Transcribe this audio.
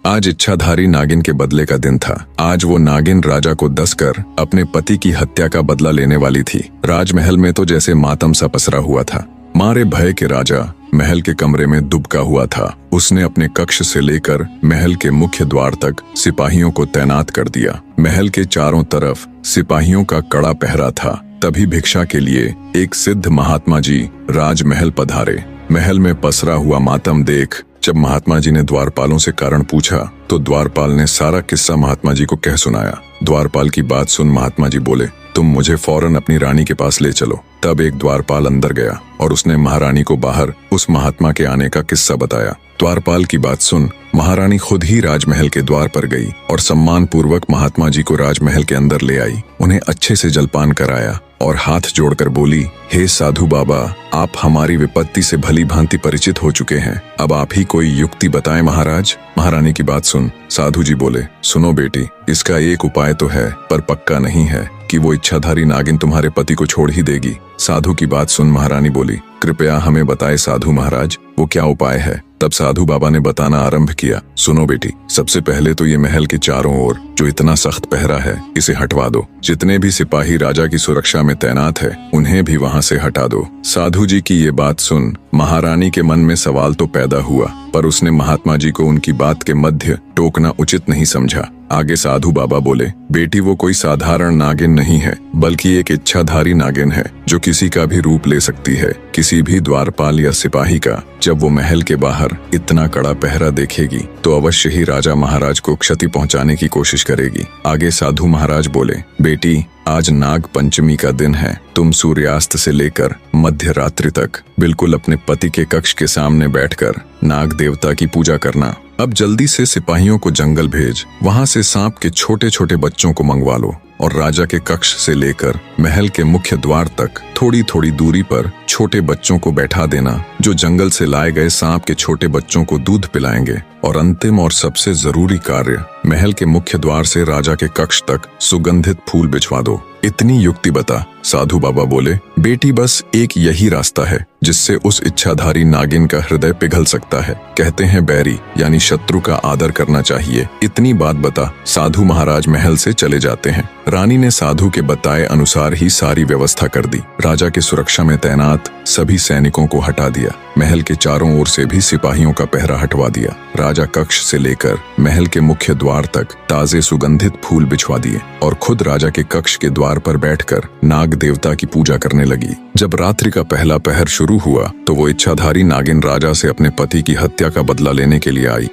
आज इच्छाधारी नागिन के बदले का दिन था। आज वो नागिन राजा को डसकर अपने पति की हत्या का बदला लेने वाली थी। राजमहल में तो जैसे मातम सा पसरा हुआ था। मारे भय के राजा महल के कमरे में दुबका हुआ था। उसने अपने कक्ष से लेकर महल के मुख्य द्वार तक सिपाहियों को तैनात कर दिया। महल के चारों तरफ सिपाहियों का कड़ा पहरा था। तभी भिक्षा के लिए एक सिद्ध महात्मा जी राजमहल पधारे। महल में पसरा हुआ मातम देख जब महात्मा जी ने द्वारपालों से कारण पूछा तो द्वारपाल ने सारा किस्सा महात्मा जी को कह सुनाया। द्वारपाल की बात सुन महात्मा जी बोले, तुम मुझे फौरन अपनी रानी के पास ले चलो। तब एक द्वारपाल अंदर गया और उसने महारानी को बाहर उस महात्मा के आने का किस्सा बताया। द्वारपाल की बात सुन महारानी खुद ही राजमहल के द्वार पर गई और सम्मान पूर्वक महात्मा जी को राजमहल के अंदर ले आई। उन्हें अच्छे से जलपान कराया और हाथ जोड़कर बोली, हे साधु बाबा, आप हमारी विपत्ति से भली भांति परिचित हो चुके हैं। अब आप ही कोई युक्ति बताएं महाराज। महारानी की बात सुन साधु जी बोले, सुनो बेटी, इसका एक उपाय तो है पर पक्का नहीं है कि वो इच्छाधारी नागिन तुम्हारे पति को छोड़ ही देगी। साधु की बात सुन महारानी बोली, कृपया हमें बताए साधु महाराज, वो क्या उपाय है। तब साधु बाबा ने बताना आरंभ किया। सुनो बेटी, सबसे पहले तो ये महल के चारों ओर जो इतना सख्त पहरा है इसे हटवा दो। जितने भी सिपाही राजा की सुरक्षा में तैनात है उन्हें भी वहां से हटा दो। साधु जी की ये बात सुन महारानी के मन में सवाल तो पैदा हुआ पर उसने महात्मा जी को उनकी बात के मध्य टोकना उचित नहीं समझा। आगे साधु बाबा बोले, बेटी वो कोई साधारण नागिन नहीं है बल्कि एक इच्छाधारी नागिन है जो किसी का भी रूप ले सकती है, किसी भी द्वारपाल या सिपाही का। जब वो महल के बाहर इतना कड़ा पहरा देखेगी तो अवश्य ही राजा महाराज को क्षति पहुंचाने की कोशिश करेगी। आगे साधु महाराज बोले, बेटी आज नाग पंचमी का दिन है। तुम सूर्यास्त से लेकर मध्य रात्रि तक बिल्कुल अपने पति के कक्ष के सामने बैठकर नाग देवता की पूजा करना। अब जल्दी से सिपाहियों को जंगल भेज, वहां से सांप के छोटे छोटे बच्चों को मंगवा लो और राजा के कक्ष से लेकर महल के मुख्य द्वार तक थोड़ी थोड़ी दूरी पर छोटे बच्चों को बैठा देना जो जंगल से लाए गए सांप के छोटे बच्चों को दूध पिलाएंगे। और अंतिम और सबसे जरूरी कार्य, महल के मुख्य द्वार से राजा के कक्ष तक सुगंधित फूल बिछवा दो। इतनी युक्ति बता। साधु बाबा बोले, बेटी बस एक यही रास्ता है जिससे उस इच्छाधारी नागिन का हृदय पिघल सकता है। कहते हैं बैरी यानी शत्रु का आदर करना चाहिए। इतनी बात बता। साधु महाराज महल से चले जाते हैं। रानी ने साधु के बताए अनुसार ही सारी व्यवस्था कर दी। राजा की सुरक्षा में तैनात सभी सैनिकों को हटा दिया। महल के चारों ओर से भी सिपाहियों का पहरा हटवा दिया। राजा कक्ष से लेकर महल के मुख्य द्वार तक ताजे सुगंधित फूल बिछवा दिए और खुद राजा के कक्ष के द्वार पर बैठकर नाग देवता की पूजा करने लगी। जब रात्रि का पहला पहर शुरू हुआ तो वो इच्छाधारी नागिन राजा से अपने पति की हत्या का बदला लेने के लिए आई।